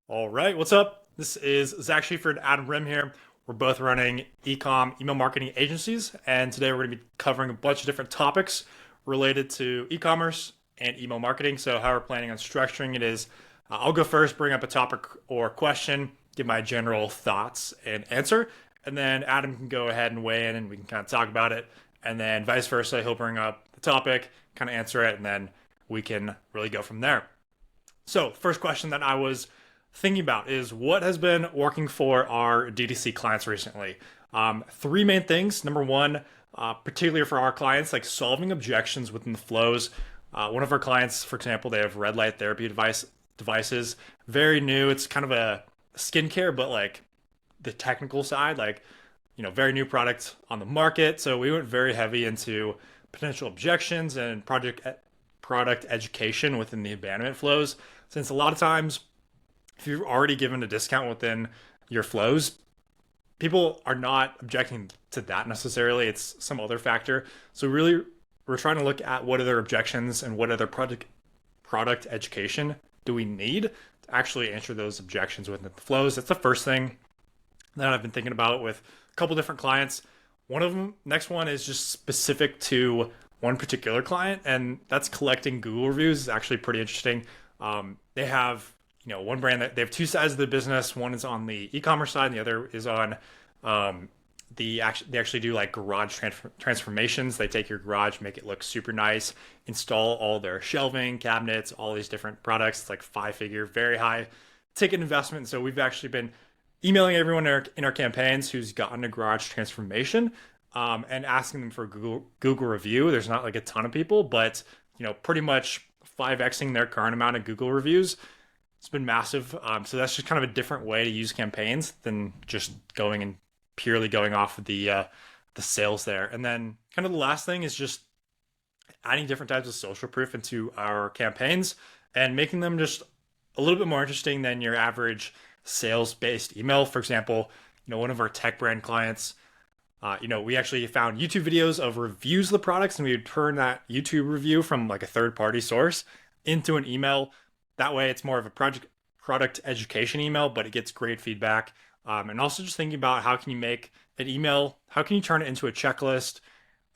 All right, what's up? This is Zach Schieffer and Adam Rim here. We're both running email marketing agencies, and today we're going to be covering a bunch of different topics related to e-commerce and email marketing. So, how we're planning on structuring it is I'll go first, bring up a topic or question, give my general thoughts and answer, and then Adam can go ahead and weigh in and we can kind of talk about it. And then vice versa, he'll bring up the topic, kind of answer it, and then we can really go from there. So, first question that I was thinking about is what has been working for our DTC clients recently. Three main things. Number one, particularly for our clients, like solving objections within the flows. One of our clients, for example, they have red light therapy devices, very new. It's kind of a skincare, but like the technical side, like very new product on the market. So we went very heavy into potential objections and product education within the abandonment flows, since a lot of times if you've already given a discount within your flows, people are not objecting to that necessarily. It's some other factor. So really, we're trying to look at what are their objections and what other product education do we need to actually answer those objections within the flows. That's the first thing that I've been thinking about with a couple different clients. One of them, next one is just specific to one particular client, and that's collecting Google reviews. Is actually pretty interesting. They have one brand that they have two sides of the business. One is on the e-commerce side, and the other is on they actually do like garage transformations. They take your garage, make it look super nice, install all their shelving, cabinets, all these different products. It's like 5-figure, very high ticket investment. So we've actually been emailing everyone in our campaigns who's gotten a garage transformation and asking them for a Google review. There's not like a ton of people, but pretty much 5xing their current amount of Google reviews. It's been massive. So that's just kind of a different way to use campaigns than just going and purely going off of the sales there. And then kind of the last thing is just adding different types of social proof into our campaigns and making them just a little bit more interesting than your average sales-based email. For example, one of our tech brand clients, we actually found YouTube videos of reviews of the products, and we would turn that YouTube review from like a third-party source into an email. That way, it's more of a product education email, but it gets great feedback. And also just thinking about how can you make an email, how can you turn it into a checklist,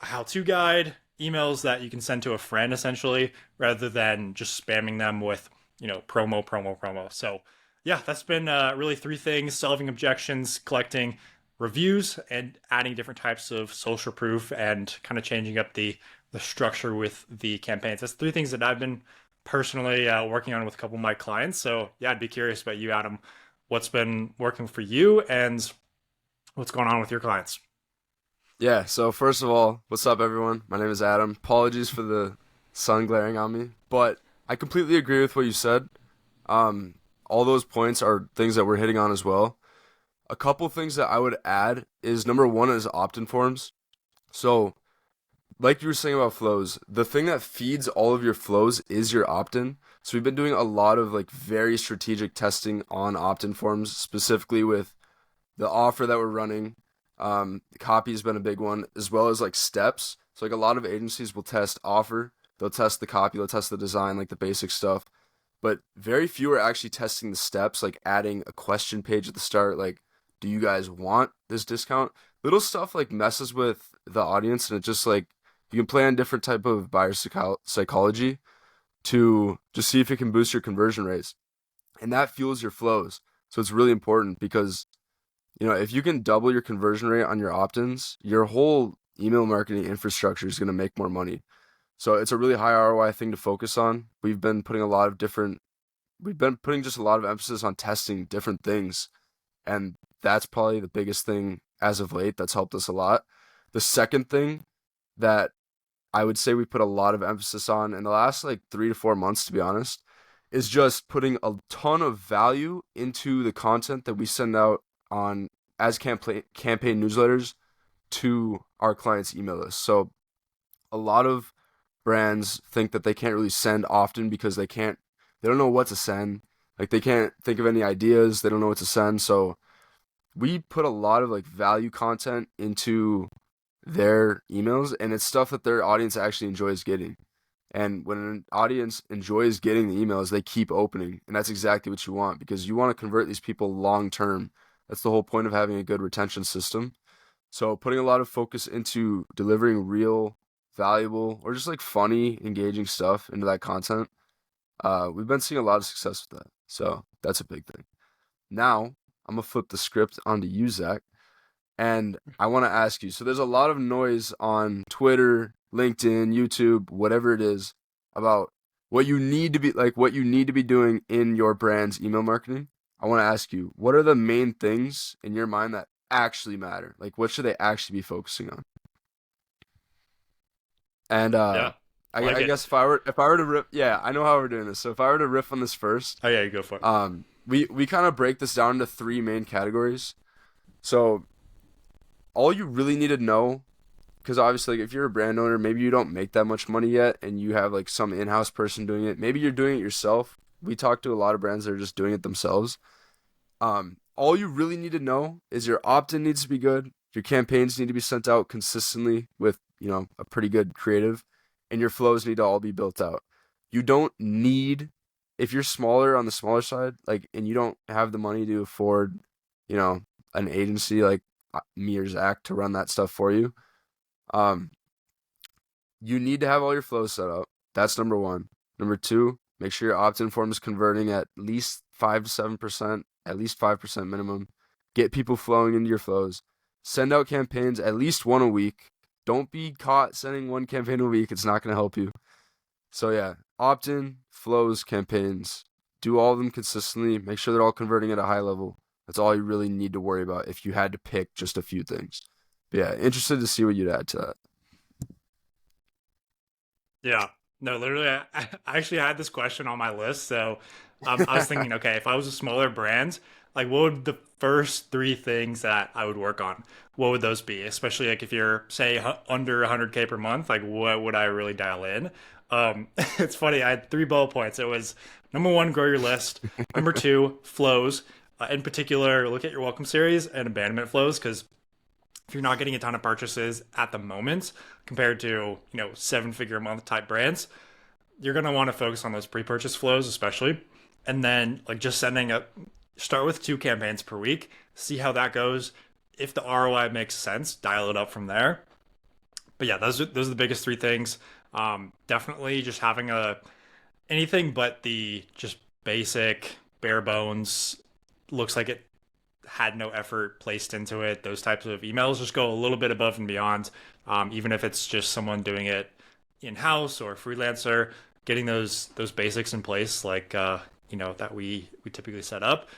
a how-to guide, emails that you can send to a friend essentially, rather than just spamming them with, promo. So yeah, that's been really three things: solving objections, collecting reviews, and adding different types of social proof and kind of changing up the structure with the campaigns. That's three things that I've been personally working on with a couple of my clients. So yeah, I'd be curious about you, Adam. What's been working for you and what's going on with your clients? Yeah, so first of all, what's up, everyone? My name is Adam. Apologies for the sun glaring on me, but I completely agree with what you said. All those points are things that we're hitting on as well. A couple things that I would add is number one is opt-in forms. So, like you were saying about flows, the thing that feeds all of your flows is your opt-in. So we've been doing a lot of like very strategic testing on opt-in forms, specifically with the offer that we're running. Copy has been a big one, as well as like steps. So like a lot of agencies will test offer, they'll test the copy, they'll test the design, like the basic stuff. But very few are actually testing the steps, like adding a question page at the start, like, do you guys want this discount? Little stuff like messes with the audience, and it just like you can play on different type of buyer psychology to just see if it can boost your conversion rates, and that fuels your flows. So it's really important because if you can double your conversion rate on your opt-ins, your whole email marketing infrastructure is going to make more money. So it's a really high ROI thing to focus on. We've been putting just a lot of emphasis on testing different things, and that's probably the biggest thing as of late that's helped us a lot. The second thing that I would say we put a lot of emphasis on in the last like 3 to 4 months, to be honest, is just putting a ton of value into the content that we send out on as campaign newsletters to our clients' email list. So a lot of brands think that they can't really send often because they don't know what to send. Like they can't think of any ideas. They don't know what to send. So we put a lot of like value content into their emails, and it's stuff that their audience actually enjoys getting. And when an audience enjoys getting the emails, they keep opening. And that's exactly what you want because you want to convert these people long term. That's the whole point of having a good retention system. So putting a lot of focus into delivering real, valuable, or just like funny, engaging stuff into that content. We've been seeing a lot of success with that. So that's a big thing. Now I'm gonna flip the script onto you, Zach, and I want to ask you. So there's a lot of noise on Twitter, LinkedIn, YouTube, whatever it is, about what you need to be doing in your brand's email marketing. I want to ask you, what are the main things in your mind that actually matter? Like, what should they actually be focusing on? And Yeah, like I it. guess if I were to rip, yeah, I know how we're doing this. So if I were to riff on this first, Oh yeah, you go for it. we kind of break this down into three main categories. So all you really need to know, because obviously, like, if you're a brand owner, maybe you don't make that much money yet, and you have like some in-house person doing it. Maybe you're doing it yourself. We talk to a lot of brands that are just doing it themselves. All you really need to know is your opt-in needs to be good. Your campaigns need to be sent out consistently with, a pretty good creative, and your flows need to all be built out. You don't need, if you're smaller on the smaller side, like, and you don't have the money to afford, you know, an agency like me or Zach to run that stuff for you. Um, you need to have all your flows set up. That's number one. Number two, make sure your opt-in form is converting at least 5 to 7%, at least 5% minimum. Get people flowing into your flows. Send out campaigns at least one a week. Don't be caught sending one campaign a week. It's not going to help you. So yeah, opt-in, flows, campaigns. Do all of them consistently. Make sure they're all converting at a high level. That's all you really need to worry about if you had to pick just a few things. But yeah, interested to see what you'd add to that. Yeah. No, literally, I actually had this question on my list. So I was thinking, okay, if I was a smaller brand, like what would the first three things that I would work on? What would those be? Especially like if you're, say, under 100K per month, like what would I really dial in? It's funny. I had three bullet points. It was number one, grow your list. Number two, flows. In particular, look at your welcome series and abandonment flows because if you're not getting a ton of purchases at the moment compared to, 7-figure a month type brands, you're going to want to focus on those pre-purchase flows especially. And then like just start with 2 campaigns per week, see how that goes. If the ROI makes sense, dial it up from there. But yeah, those are the biggest three things. Definitely just having anything but the just basic bare bones looks like it had no effort placed into it. Those types of emails just go a little bit above and beyond. Even if it's just someone doing it in house or a freelancer, getting those basics in place, like that we typically set up,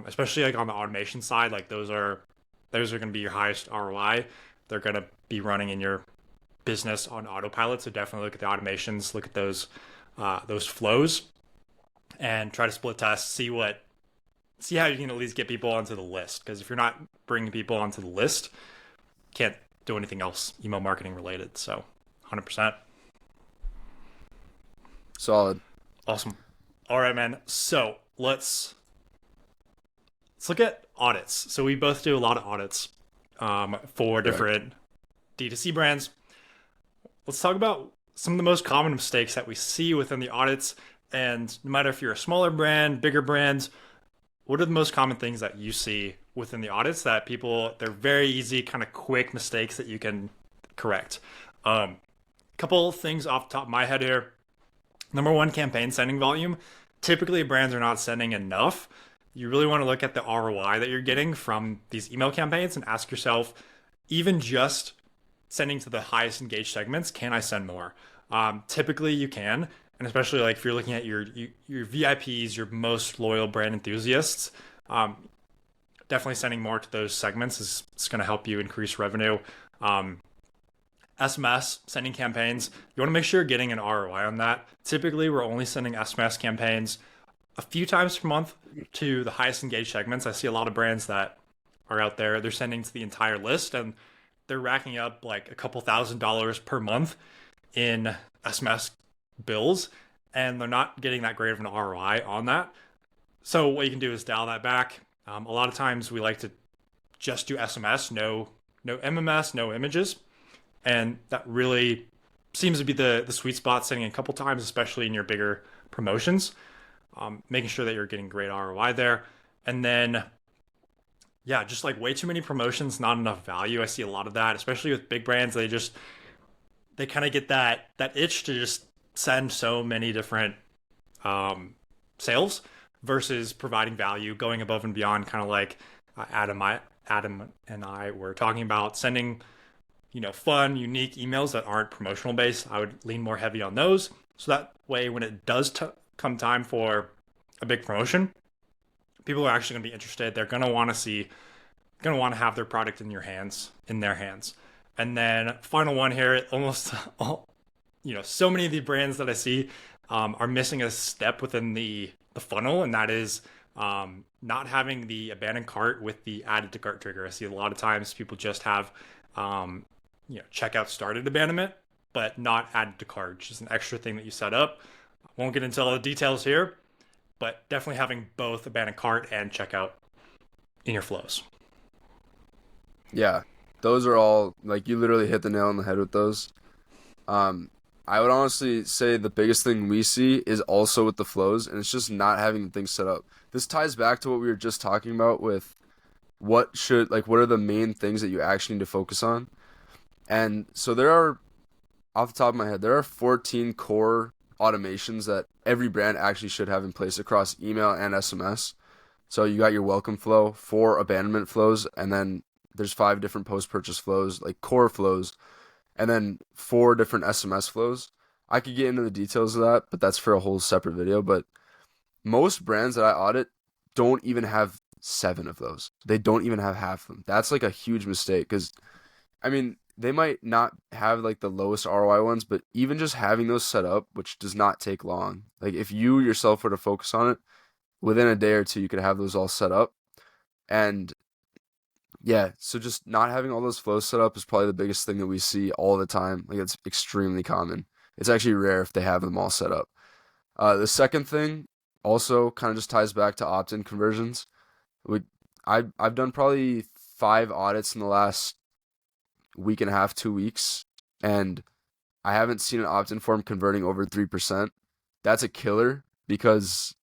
especially like on the automation side, like those are going to be your highest ROI. They're going to be running in your business on autopilot. So definitely look at the automations, look at those flows, and try to split test. See how you can at least get people onto the list. Because if you're not bringing people onto the list, can't do anything else email marketing related. So 100%. Solid. Awesome. All right, man. So let's look at audits. So we both do a lot of audits for Correct. different DTC brands. Let's talk about some of the most common mistakes that we see within the audits. And no matter if you're a smaller brand, bigger brand, what are the most common things that you see within the audits that they're very easy, kind of quick mistakes that you can correct? Couple things off the top of my head here. Number one, campaign sending volume. Typically, brands are not sending enough. You really want to look at the ROI that you're getting from these email campaigns and ask yourself, even just sending to the highest engaged segments, can I send more? Typically, you can, and especially like if you're looking at your VIPs, your most loyal brand enthusiasts, definitely sending more to those segments is going to help you increase revenue. SMS sending campaigns, you want to make sure you're getting an ROI on that. Typically, we're only sending SMS campaigns a few times per month to the highest engaged segments. I see a lot of brands that are out there, they're sending to the entire list and they're racking up like a couple $1,000s per month in SMS bills, and they're not getting that great of an ROI on that. So what you can do is dial that back. A lot of times we like to just do SMS, no MMS, no images, and that really seems to be the sweet spot, sending a couple times, especially in your bigger promotions, making sure that you're getting great ROI there. And then, yeah, just like way too many promotions, not enough value. I see a lot of that, especially with big brands. They kind of get that itch to just send so many different sales versus providing value, going above and beyond, kind of like Adam and I were talking about, sending fun, unique emails that aren't promotional based. I would lean more heavy on those, so that way when it does come time for a big promotion, people are actually going to be interested. They're going to want to see, going to want to have their product in their hands. And then final one here, almost all, so many of the brands that I see are missing a step within the funnel, and that is not having the abandoned cart with the added to cart trigger. I see a lot of times people just have checkout started abandonment, but not added to cart, just an extra thing that you set up. I won't get into all the details here, but definitely having both abandoned cart and checkout in your flows. Yeah, those are all like you literally hit the nail on the head with those. Um, I would honestly say the biggest thing we see is also with the flows, and it's just not having the things set up. This ties back to what we were just talking about with what are the main things that you actually need to focus on. And so there are, off the top of my head, there are 14 core automations that every brand actually should have in place across email and SMS. So you got your welcome flow, 4 abandonment flows, and then there's 5 different post-purchase flows, like core flows, and then 4 different SMS flows. I could get into the details of that, but that's for a whole separate video. But most brands that I audit don't even have 7 of those. They don't even have half of them. That's like a huge mistake because, I mean, they might not have like the lowest ROI ones, but even just having those set up, which does not take long. Like if you yourself were to focus on it, within a day or two, you could have those all set up. And yeah, so just not having all those flows set up is probably the biggest thing that we see all the time. Like it's extremely common. It's actually rare if they have them all set up. The second thing also kind of just ties back to opt-in conversions. We, I've done probably 5 audits in the last week and a half, 2 weeks, and I haven't seen an opt-in form converting over 3%. That's a killer because,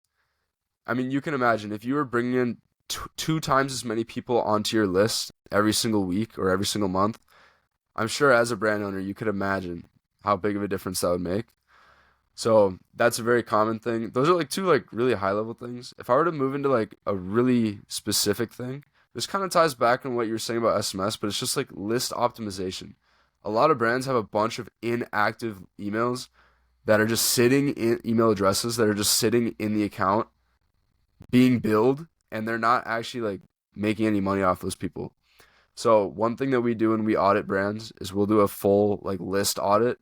I mean, you can imagine if you were bringing in 2 times as many people onto your list every single week or every single month, I'm sure as a brand owner, you could imagine how big of a difference that would make. So that's a very common thing. Those are like 2 like really high level things. If I were to move into like a really specific thing, this kind of ties back on what you were saying about SMS, but it's just like list optimization. A lot of brands have a bunch of inactive emails that are just sitting in email addresses that are just sitting in the account being billed, and they're not actually like making any money off those people. So one thing that we do when we audit brands is we'll do a full like list audit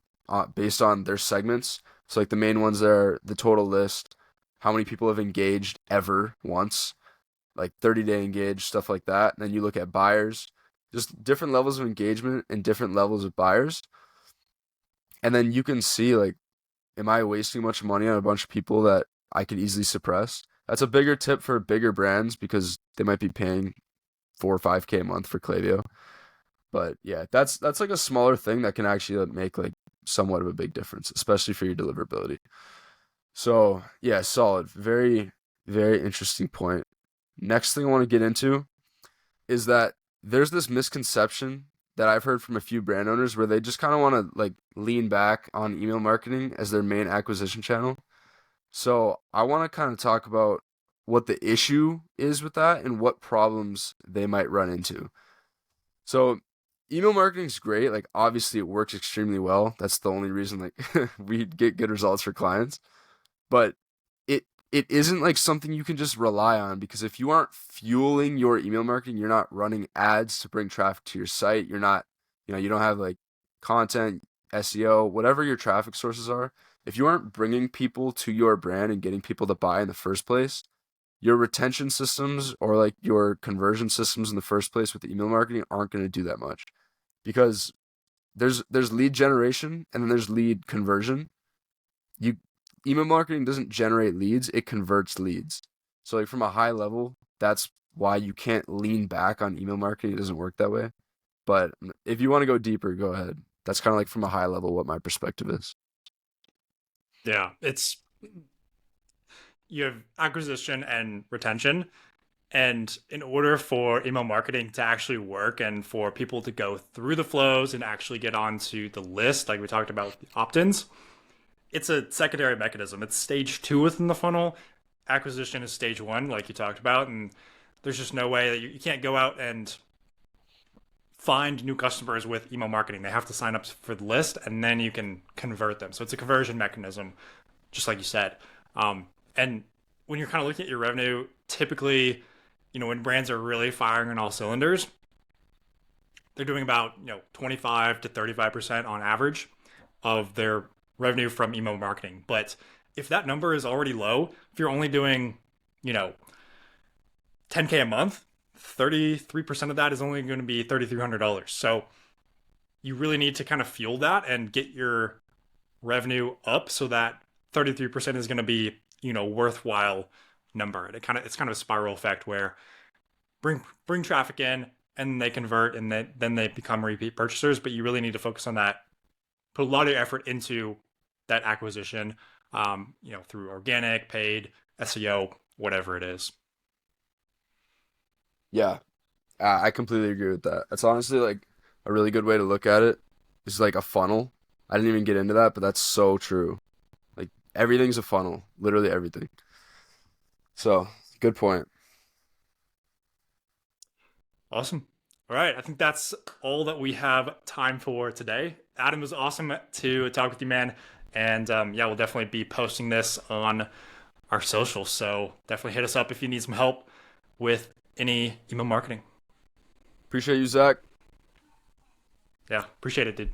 based on their segments. So like the main ones are the total list, how many people have engaged ever once, like 30-day engaged, stuff like that. And then you look at buyers, just different levels of engagement and different levels of buyers. And then you can see like, am I wasting much money on a bunch of people that I could easily suppress? That's a bigger tip for bigger brands because they might be paying 4 or 5K a month for Klaviyo. But yeah, that's like a smaller thing that can actually make like somewhat of a big difference, especially for your deliverability. So yeah, solid. Very, very interesting point. Next thing I want to get into is that there's this misconception that I've heard from a few brand owners where they just kind of want to like lean back on email marketing as their main acquisition channel. So I want to kind of talk about what the issue is with that and what problems they might run into. So email marketing is great. Like obviously it works extremely well. That's the only reason like we get good results for clients. But it isn't like something you can just rely on because if you aren't fueling your email marketing, you're not running ads to bring traffic to your site. You're not, you don't have like content, SEO, whatever your traffic sources are. If you aren't bringing people to your brand and getting people to buy in the first place, your retention systems or like your conversion systems in the first place with the email marketing aren't going to do that much because there's lead generation and then there's lead conversion. You Email marketing doesn't generate leads, it converts leads. So like from a high level, that's why you can't lean back on email marketing. It doesn't work that way. But if you want to go deeper, go ahead. That's kind of like from a high level what my perspective is. Yeah, it's you have acquisition and retention. And in order for email marketing to actually work and for people to go through the flows and actually get onto the list, like we talked about with the opt-ins, it's a secondary mechanism. It's stage two within the funnel. Acquisition is stage one, like you talked about. And there's just no way that you can't go out and find new customers with email marketing. They have to sign up for the list and then you can convert them. So it's a conversion mechanism, just like you said. And when you're kind of looking at your revenue, typically, when brands are really firing on all cylinders, they're doing about 25 to 35% on average of their revenue from email marketing. But if that number is already low, if you're only doing 10K a month, 33% of that is only going to be $3,300. So you really need to kind of fuel that and get your revenue up so that 33% is going to be worthwhile number. And it's kind of a spiral effect where bring traffic in and they convert and then they become repeat purchasers. But you really need to focus on that. Put a lot of effort into that acquisition, through organic, paid, SEO, whatever it is. Yeah, I completely agree with that. That's honestly like a really good way to look at it. It's like a funnel. I didn't even get into that, but that's so true. Like everything's a funnel, literally everything. So, good point. Awesome. All right. I think that's all that we have time for today. Adam, it was awesome to talk with you, man. And yeah, we'll definitely be posting this on our socials. So definitely hit us up if you need some help with any email marketing. Appreciate you, Zach. Yeah, appreciate it, dude.